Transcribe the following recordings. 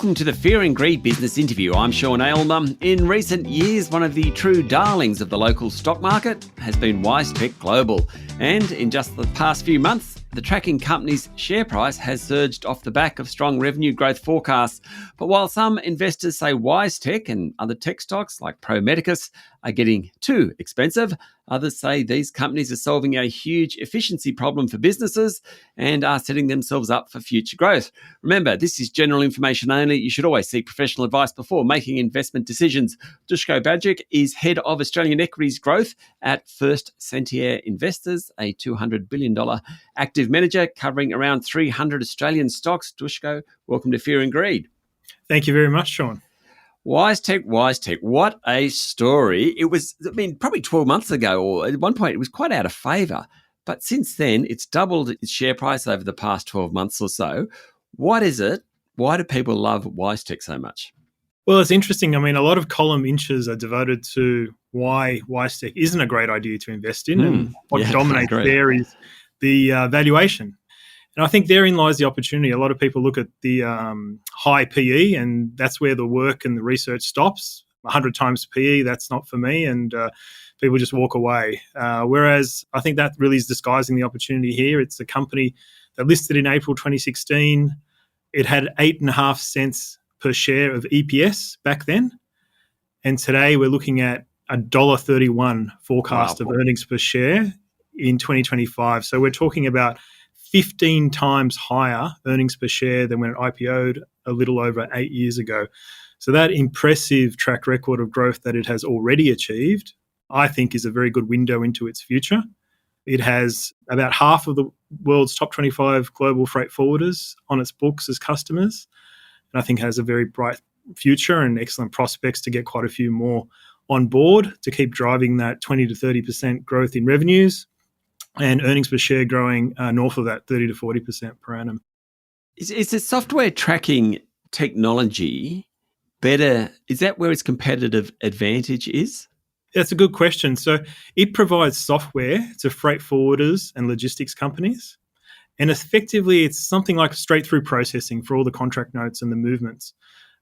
Welcome to the Fear and Greed Business Interview. I'm Sean Aylmer. In recent years, one of the true darlings of the local stock market has been WiseTech Global. And in just the past few months, the tracking company's share price has surged off the back of strong revenue growth forecasts. But while some investors say WiseTech and other tech stocks like Pro Medicus are getting too expensive, others say these companies are solving a huge efficiency problem for businesses and are setting themselves up for future growth. Remember, this is general information only. You should always seek professional advice before making investment decisions. Dushko Bajic is head of Australian Equities Growth at First Sentier Investors, a $200 billion active manager covering around 300 Australian stocks. Dushko, welcome to Fear and Greed. Thank you very much, Sean. WiseTech, what a story. It was, probably 12 months ago, or at one point it was quite out of favour. But since then, it's doubled its share price over the past 12 months or so. What is it? Why do people love WiseTech so much? Well, it's interesting. A lot of column inches are devoted to why WiseTech isn't a great idea to invest in. And what dominates there is the valuation. And I think therein lies the opportunity. A lot of people look at the high PE, and that's where the work and the research stops. 100 times PE, that's not for me, and people just walk away. Whereas I think that really is disguising the opportunity here. It's a company that listed in April 2016. It had 8.5 cents per share of EPS back then. And today we're looking at $1.31 forecast of earnings per share in 2025. So we're talking about 15 times higher earnings per share than when it IPO'd a little over 8 years ago. So that impressive track record of growth that it has already achieved, I think, is a very good window into its future. It has about half of the world's top 25 global freight forwarders on its books as customers, and I think has a very bright future and excellent prospects to get quite a few more on board to keep driving that 20 to 30% growth in revenues and earnings per share growing north of that 30 to 40% per annum. Is the software tracking technology better? Is that where its competitive advantage is? That's a good question. So it provides software to freight forwarders and logistics companies. And effectively, it's something like straight-through processing for all the contract notes and the movements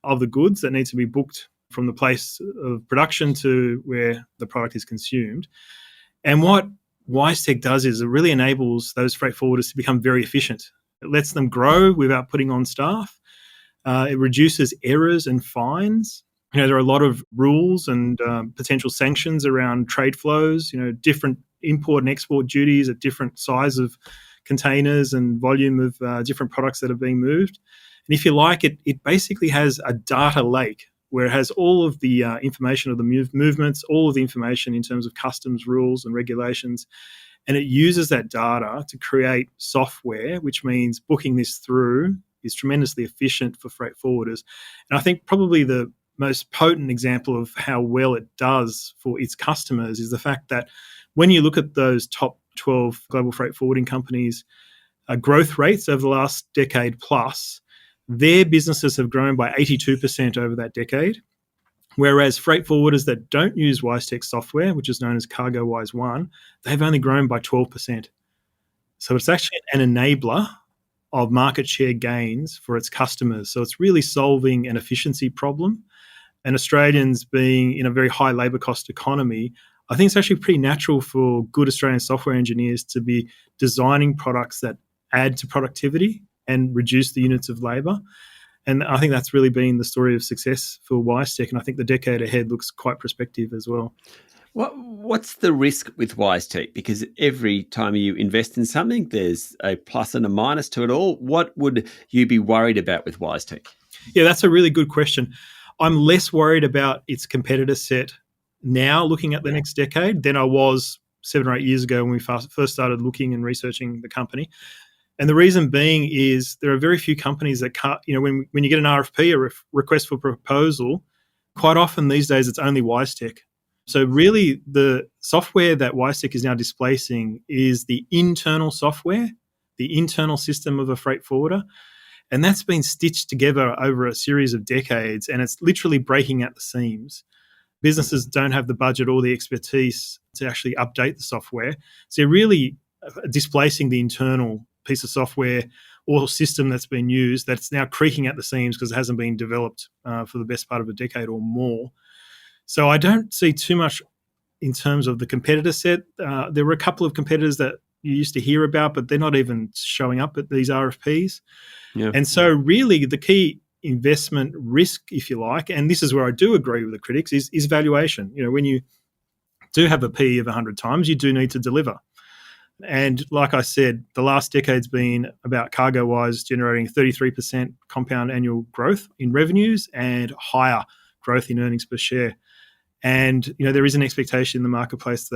of the goods that need to be booked from the place of production to where the product is consumed. And what WiseTech does is it really enables those freight forwarders to become very efficient. It lets them grow without putting on staff. It reduces errors and fines. There are a lot of rules and potential sanctions around trade flows, different import and export duties at different size of containers and volume of different products that are being moved. And if you like, it basically has a data lake where it has all of the information of the movements, all of the information in terms of customs rules and regulations. And it uses that data to create software, which means booking this through is tremendously efficient for freight forwarders. And I think probably the most potent example of how well it does for its customers is the fact that when you look at those top 12 global freight forwarding companies' growth rates over the last decade plus, their businesses have grown by 82% over that decade, whereas freight forwarders that don't use WiseTech software, which is known as CargoWise One, they've only grown by 12%. So it's actually an enabler of market share gains for its customers. So it's really solving an efficiency problem. And Australians being in a very high labour cost economy, I think it's actually pretty natural for good Australian software engineers to be designing products that add to productivity and reduce the units of labour. And I think that's really been the story of success for WiseTech. And I think the decade ahead looks quite prospective as well. What's the risk with WiseTech? Because every time you invest in something, there's a plus and a minus to it all. What would you be worried about with WiseTech? Yeah, that's a really good question. I'm less worried about its competitor set now looking at the next decade than I was 7 or 8 years ago when we first started looking and researching the company. And the reason being is there are very few companies that can't, when you get an RFP, a request for proposal, quite often these days it's only WiseTech. So really the software that WiseTech is now displacing is the internal software, the internal system of a freight forwarder. And that's been stitched together over a series of decades, and it's literally breaking at the seams. Businesses don't have the budget or the expertise to actually update the software. So you're really displacing the internal piece of software or system that's been used that's now creaking at the seams because it hasn't been developed for the best part of a decade or more. So I don't see too much in terms of the competitor set. There were a couple of competitors that you used to hear about, but they're not even showing up at these RFPs. Yeah. And so really the key investment risk, if you like, and this is where I do agree with the critics, is valuation. When you do have a PE of 100 times, you do need to deliver. And like I said, the last decade's been about CargoWise generating 33% compound annual growth in revenues and higher growth in earnings per share. And there is an expectation in the marketplace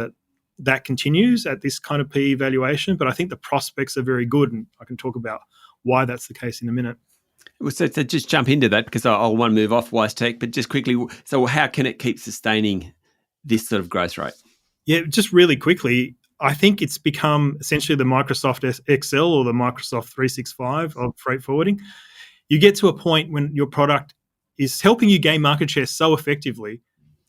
that continues at this kind of PE valuation, but I think the prospects are very good, and I can talk about why that's the case in a minute. So just jump into that because I'll want to move off WiseTech, but just quickly, so how can it keep sustaining this sort of growth rate? Yeah, just really quickly, I think it's become essentially the Microsoft Excel or the Microsoft 365 of freight forwarding. You get to a point when your product is helping you gain market share so effectively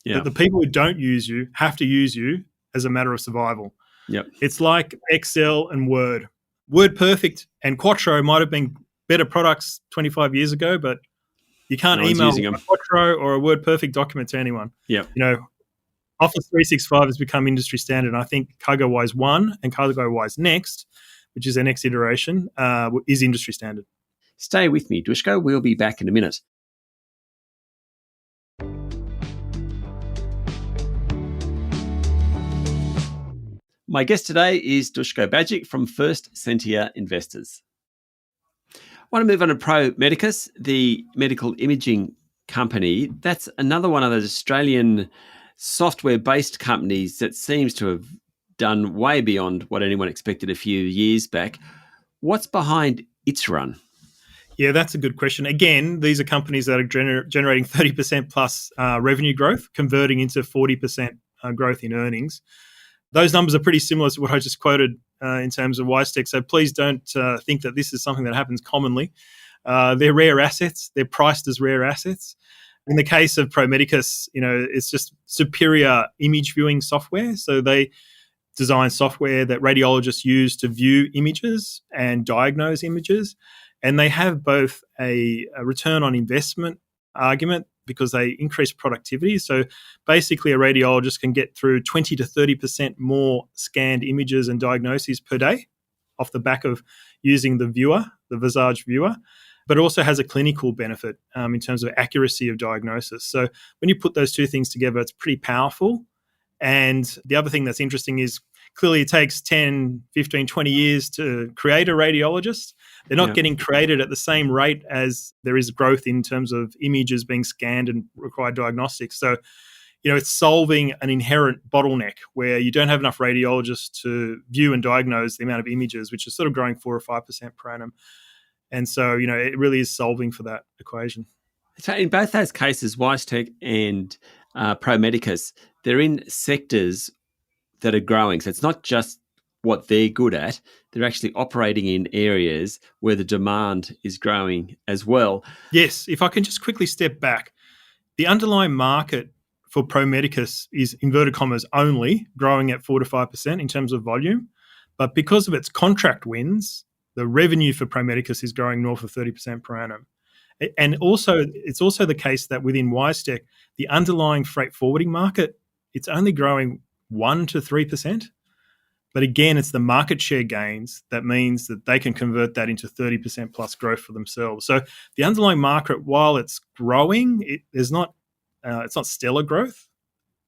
that the people who don't use you have to use you as a matter of survival. Yep. It's like Excel and Word. WordPerfect and Quattro might have been better products 25 years ago, but you can't email a Quattro or a WordPerfect document to anyone. Yep. Office 365 has become industry standard. And I think CargoWise 1 and CargoWise Next, which is the next iteration, is industry standard. Stay with me, Dushko. We'll be back in a minute. My guest today is Dushko Bajic from First Sentier Investors. I want to move on to Pro Medicus, the medical imaging company. That's another one of those Australian software-based companies that seems to have done way beyond what anyone expected a few years back. What's behind its run? Yeah, that's a good question. Again, these are companies that are generating 30% plus revenue growth, converting into 40% growth in earnings. Those numbers are pretty similar to what I just quoted in terms of WiseTech, so please don't think that this is something that happens commonly. They're rare assets. They're priced as rare assets. In the case of Pro Medicus, it's just superior image viewing software. So they design software that radiologists use to view images and diagnose images. And they have both a return on investment argument because they increase productivity. So basically, a radiologist can get through 20 to 30% more scanned images and diagnoses per day off the back of using the viewer, the Visage viewer, but it also has a clinical benefit in terms of accuracy of diagnosis. So when you put those two things together, it's pretty powerful. And the other thing that's interesting is clearly it takes 10, 15, 20 years to create a radiologist. They're not getting created at the same rate as there is growth in terms of images being scanned and required diagnostics. So, it's solving an inherent bottleneck where you don't have enough radiologists to view and diagnose the amount of images, which is sort of growing 4 or 5% per annum. And so, it really is solving for that equation. So in both those cases, WiseTech and Pro Medicus, they're in sectors that are growing. So it's not just what they're good at. They're actually operating in areas where the demand is growing as well. Yes. If I can just quickly step back, the underlying market for Pro Medicus is, inverted commas, only growing at 4 to 5% in terms of volume. But because of its contract wins, the revenue for Pro Medicus is growing north of 30% per annum. And also, it's also the case that within WiseTech, the underlying freight forwarding market, it's only growing 1 to 3%. But again, it's the market share gains that means that they can convert that into 30% plus growth for themselves. So the underlying market, while it's growing, it's not stellar growth.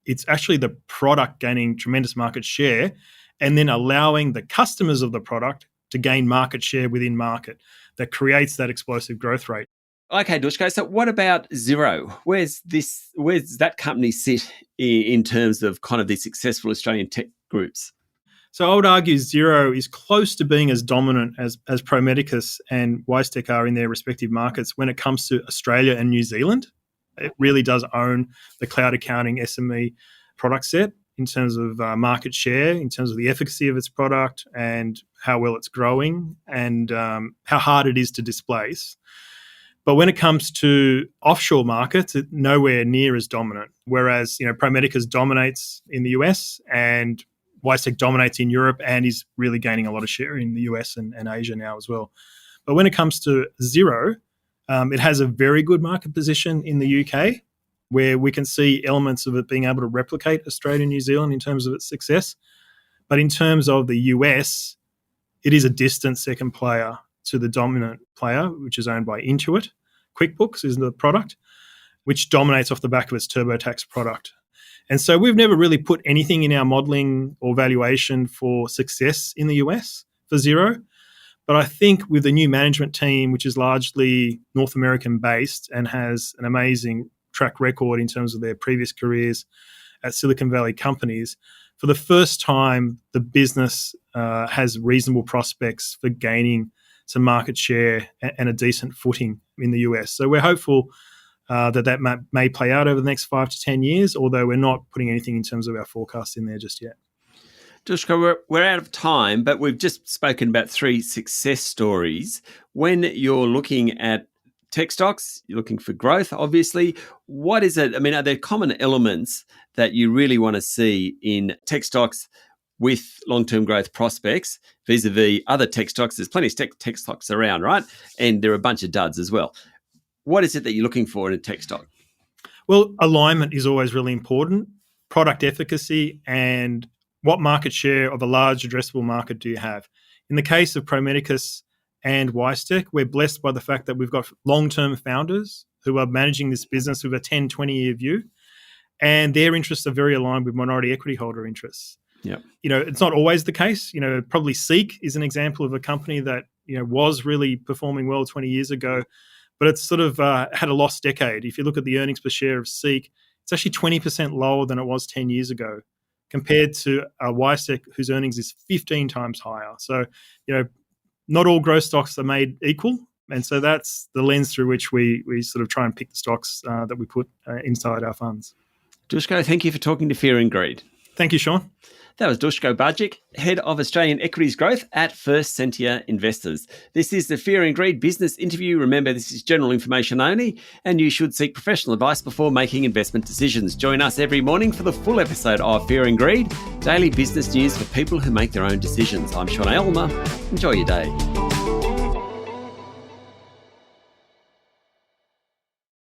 It's actually the product gaining tremendous market share and then allowing the customers of the product to gain market share within market that creates that explosive growth rate. Okay, Dushko. So what about Xero? Where's that company sit in terms of kind of the successful Australian tech groups? So I would argue Xero is close to being as dominant as Pro Medicus and WiseTech are in their respective markets when it comes to Australia and New Zealand. It really does own the cloud accounting SME product set in terms of market share, in terms of the efficacy of its product and how well it's growing and how hard it is to displace. But when it comes to offshore markets, it's nowhere near as dominant. Whereas, Pro Medicus dominates in the US and WiseTech dominates in Europe and is really gaining a lot of share in the US and Asia now as well. But when it comes to Xero, it has a very good market position in the UK, where we can see elements of it being able to replicate Australia and New Zealand in terms of its success. But in terms of the US, it is a distant second player to the dominant player, which is owned by Intuit. QuickBooks is the product, which dominates off the back of its TurboTax product. And so we've never really put anything in our modelling or valuation for success in the US for Xero. But I think with the new management team, which is largely North American based and has an amazing track record in terms of their previous careers at Silicon Valley companies, for the first time, the business has reasonable prospects for gaining some market share and a decent footing in the US. So we're hopeful that may play out over the next 5 to 10 years, although we're not putting anything in terms of our forecast in there just yet. Dushko, we're out of time, but we've just spoken about 3 success stories. When you're looking at tech stocks, you're looking for growth, obviously. What is it? I mean, are there common elements that you really want to see in tech stocks with long-term growth prospects vis-a-vis other tech stocks? There's plenty of tech stocks around, right? And there are a bunch of duds as well. What is it that you're looking for in a tech stock? Well, alignment is always really important. Product efficacy and what market share of a large addressable market do you have? In the case of Pro Medicus and WiseTech, we're blessed by the fact that we've got long-term founders who are managing this business with a 10, 20-year view, and their interests are very aligned with minority equity holder interests. Yeah. It's not always the case. Probably Seek is an example of a company that, was really performing well 20 years ago, but it's sort of had a lost decade. If you look at the earnings per share of Seek, it's actually 20% lower than it was 10 years ago, compared to WiseTech, whose earnings is 15 times higher. So, not all growth stocks are made equal. And so that's the lens through which we sort of try and pick the stocks that we put inside our funds. Dushko, thank you for talking to Fear and Greed. Thank you, Sean. That was Dushko Bajic, Head of Australian Equities Growth at First Sentier Investors. This is the Fear and Greed business interview. Remember, this is general information only, and you should seek professional advice before making investment decisions. Join us every morning for the full episode of Fear and Greed, daily business news for people who make their own decisions. I'm Sean Aylmer. Enjoy your day.